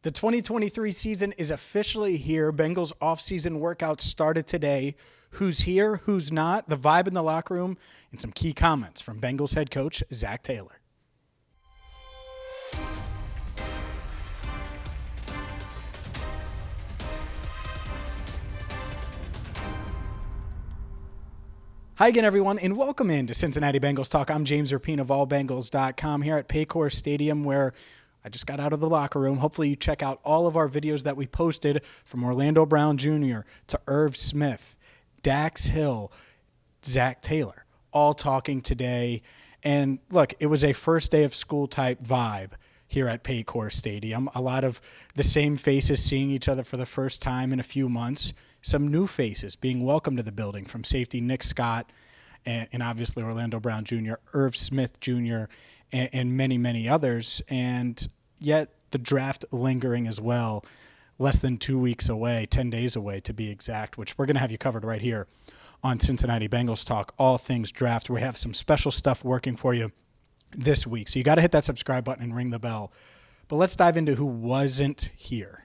The 2023 season is officially here. Bengals offseason workouts started today. Who's here, who's not, the vibe in the locker room, and some key comments from Bengals head coach Zac Taylor. Hi again, everyone, and welcome in to Cincinnati Bengals Talk. I'm James Rapien of allbengals.com here at Paycor Stadium, where I just got out of the locker room. Hopefully you check out all of our videos that we posted, from Orlando Brown Jr. to Irv Smith, Dax Hill, Zac Taylor, all talking today. And look, it was a first day of school type vibe here at Paycor Stadium. A lot of the same faces seeing each other for the first time in a few months. Some new faces being welcomed to the building, from safety Nick Scott and obviously Orlando Brown Jr., Irv Smith Jr., and many, many others. And yet the draft lingering as well, less than 2 weeks away, 10 days away to be exact, which we're going to have you covered right here on Cincinnati Bengals Talk, all things draft. We have some special stuff working for you this week. So you got to hit that subscribe button and ring the bell. But let's dive into who wasn't here.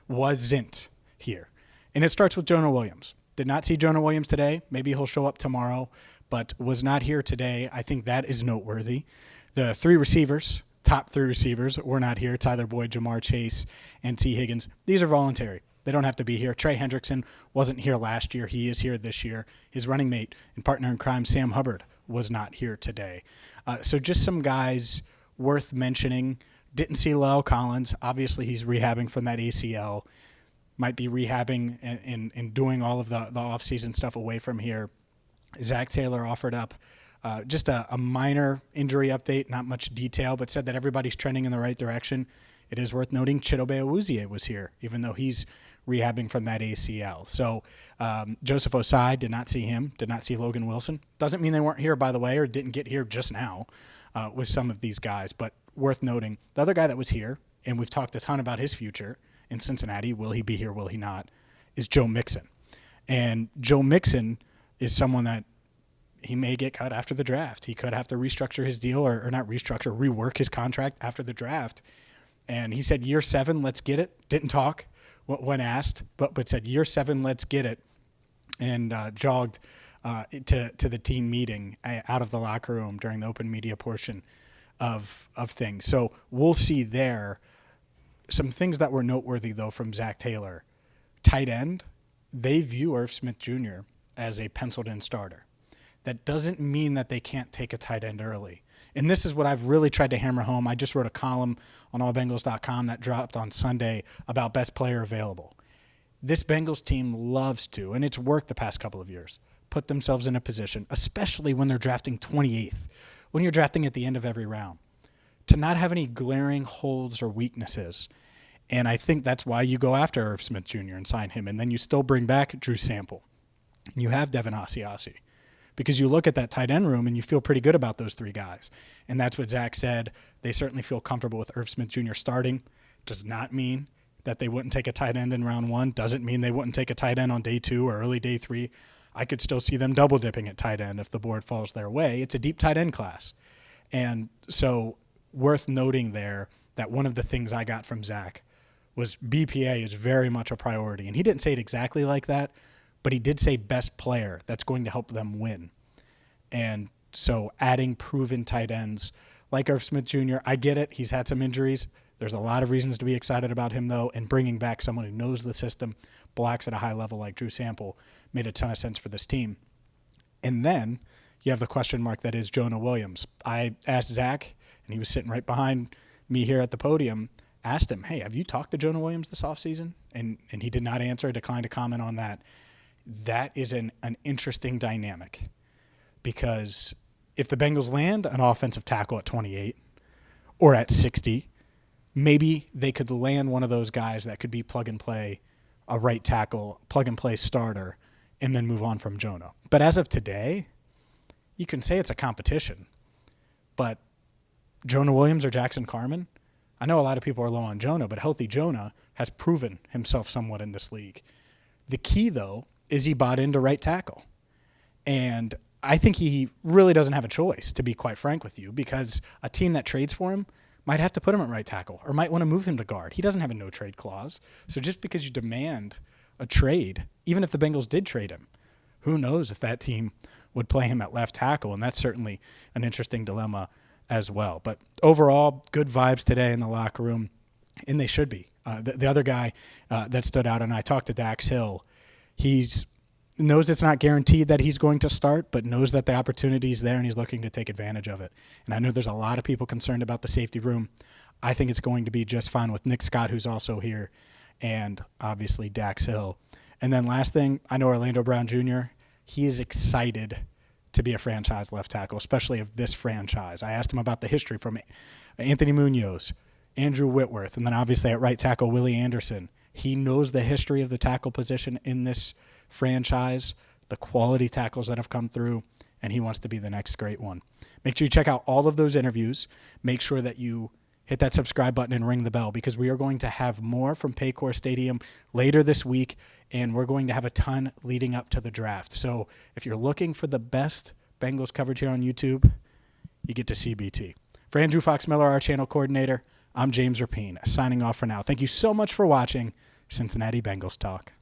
And it starts with Jonah Williams. Did not see Jonah Williams today. Maybe he'll show up tomorrow, but was not here today. I think that is noteworthy. The top three receivers, were not here. Tyler Boyd, Jamar Chase, and T. Higgins. These are voluntary. They don't have to be here. Trey Hendrickson wasn't here last year. He is here this year. His running mate and partner in crime, Sam Hubbard, was not here today. So just some guys worth mentioning. Didn't see La'el Collins. Obviously, he's rehabbing from that ACL. Might be rehabbing and doing all of the offseason stuff away from here. Zac Taylor offered up just a minor injury update, not much detail, but said that everybody's trending in the right direction. It is worth noting Chidobe Awuzie was here, even though he's rehabbing from that ACL. So Joseph Ossai, did not see him, did not see Logan Wilson. Doesn't mean they weren't here, by the way, or didn't get here just now with some of these guys, but worth noting. The other guy that was here, and we've talked a ton about his future in Cincinnati, will he be here, will he not, is Joe Mixon. And Joe Mixon is someone that he may get cut after the draft. He could have to restructure his deal, or not restructure, rework his contract after the draft. And he said, year 7, let's get it. Didn't talk when asked, but said, year 7, let's get it. And jogged to the team meeting out of the locker room during the open media portion of things. So we'll see there. Some things that were noteworthy, though, from Zac Taylor. Tight end, they view Irv Smith Jr. as a penciled-in starter. That doesn't mean that they can't take a tight end early. And this is what I've really tried to hammer home. I just wrote a column on allbengals.com that dropped on Sunday about best player available. This Bengals team loves to, and it's worked the past couple of years, put themselves in a position, especially when they're drafting 28th, when you're drafting at the end of every round, to not have any glaring holes or weaknesses. And I think that's why you go after Irv Smith Jr. and sign him. And then you still bring back Drew Sample. And you have Devin Asiasi. Because you look at that tight end room and you feel pretty good about those three guys. And that's what Zac said. They certainly feel comfortable with Irv Smith Jr. starting. Does not mean that they wouldn't take a tight end in round 1. Doesn't mean they wouldn't take a tight end on day 2 or early day 3. I could still see them double dipping at tight end if the board falls their way. It's a deep tight end class. And so worth noting there that one of the things I got from Zac was BPA is very much a priority. And he didn't say it exactly like that, but he did say best player that's going to help them win. And so adding proven tight ends like Irv Smith Jr., I get it. He's had some injuries. There's a lot of reasons to be excited about him, though, and bringing back someone who knows the system, blocks at a high level like Drew Sample, made a ton of sense for this team. And then you have the question mark that is Jonah Williams. I asked Zac, and he was sitting right behind me here at the podium, asked him, hey, have you talked to Jonah Williams this offseason? And he did not answer, declined to comment on that. That is an interesting dynamic, because if the Bengals land an offensive tackle at 28 or at 60, maybe they could land one of those guys that could be plug-and-play, a right tackle, plug-and-play starter, and then move on from Jonah. But as of today, you can say it's a competition. But Jonah Williams or Jackson Carman, I know a lot of people are low on Jonah, but healthy Jonah has proven himself somewhat in this league. The key, though, is he bought into right tackle. And I think he really doesn't have a choice, to be quite frank with you, because a team that trades for him might have to put him at right tackle or might want to move him to guard. He doesn't have a no-trade clause. So just because you demand a trade, even if the Bengals did trade him, who knows if that team would play him at left tackle, and that's certainly an interesting dilemma as well. But overall, good vibes today in the locker room, and they should be. The other guy that stood out, and I talked to Dax Hill, he's knows it's not guaranteed that he's going to start, but knows that the opportunity is there and he's looking to take advantage of it. And I know there's a lot of people concerned about the safety room. I think it's going to be just fine with Nick Scott, who's also here, and obviously Dax Hill. And then last thing, I know Orlando Brown Jr., he is excited to be a franchise left tackle, especially of this franchise. I asked him about the history from Anthony Munoz, Andrew Whitworth, and then obviously at right tackle, Willie Anderson. He knows the history of the tackle position in this franchise, the quality tackles that have come through, and he wants to be the next great one. Make sure you check out all of those interviews. Make sure that you hit that subscribe button and ring the bell, because we are going to have more from Paycor Stadium later this week, and we're going to have a ton leading up to the draft. So if you're looking for the best Bengals coverage here on YouTube, you get to CBT. For Andrew Fox Miller, our channel coordinator, I'm James Rapien, signing off for now. Thank you so much for watching Cincinnati Bengals Talk.